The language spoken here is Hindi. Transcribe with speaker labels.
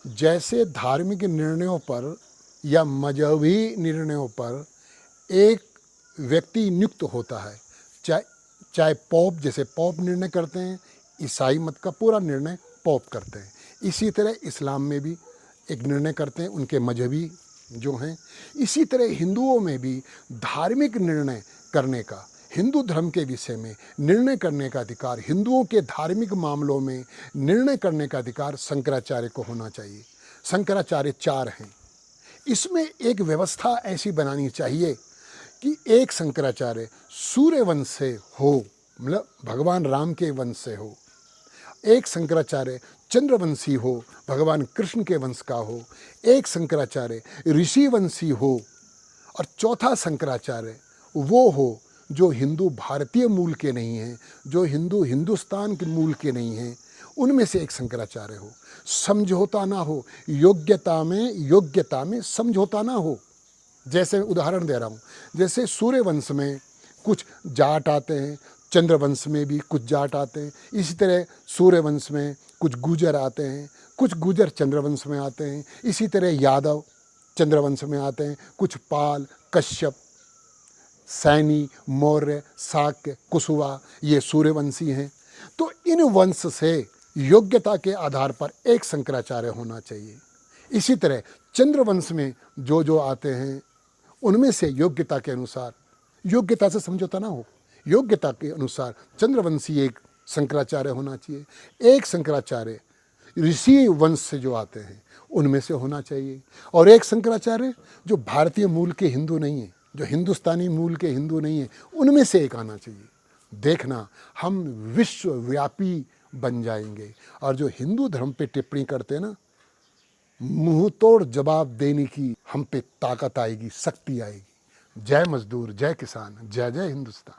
Speaker 1: जैसे धार्मिक निर्णयों पर या मजहबी निर्णयों पर एक व्यक्ति नियुक्त होता है, चाहे चाहे पॉप, जैसे पॉप निर्णय करते हैं, ईसाई मत का पूरा निर्णय पॉप करते हैं। इसी तरह इस्लाम में भी एक निर्णय करते हैं उनके मजहबी जो हैं। इसी तरह हिंदुओं में भी धार्मिक निर्णय करने का, हिंदू धर्म के विषय में निर्णय करने का अधिकार, हिंदुओं के धार्मिक मामलों में निर्णय करने का अधिकार शंकराचार्य को होना चाहिए। शंकराचार्य 4 हैं। इसमें एक व्यवस्था ऐसी बनानी चाहिए कि एक शंकराचार्य सूर्य वंश से हो, मतलब भगवान राम के वंश से हो, एक शंकराचार्य चंद्रवंशी हो, भगवान कृष्ण के वंश का हो, एक शंकराचार्य ऋषि वंशी हो, और चौथा शंकराचार्य वो हो जो हिंदू भारतीय मूल के नहीं हैं, जो हिंदू हिंदुस्तान के मूल के नहीं हैं, उनमें से एक शंकराचार्य हो। समझौता ना हो, योग्यता में समझौता ना हो। जैसे उदाहरण दे रहा हूँ, जैसे सूर्य वंश में कुछ जाट आते हैं, चंद्रवंश में भी कुछ जाट आते हैं। इसी तरह सूर्य वंश में कुछ गुजर आते हैं, कुछ गुजर चंद्रवंश में आते हैं। इसी तरह यादव चंद्रवंश में आते हैं, कुछ पाल, कश्यप, सैनी, मौर्य, शाक्य, कुशवा, ये सूर्यवंशी हैं। तो इन वंश से योग्यता के आधार पर एक शंकराचार्य होना चाहिए। इसी तरह चंद्रवंश में जो जो आते हैं उनमें से योग्यता के अनुसार, योग्यता से समझौता ना हो, योग्यता के अनुसार चंद्रवंशी एक शंकराचार्य होना चाहिए। एक शंकराचार्य ऋषि वंश से जो आते हैं उनमें से होना चाहिए, और एक शंकराचार्य जो भारतीय मूल के हिंदू नहीं है, जो हिंदुस्तानी मूल के हिंदू नहीं है, उनमें से एक आना चाहिए। देखना, हम विश्वव्यापी बन जाएंगे। और जो हिंदू धर्म पे टिप्पणी करते हैं ना, मुंह तोड़ जवाब देने की हम पे ताकत आएगी, शक्ति आएगी। जय मजदूर, जय किसान, जय जय हिंदुस्तान।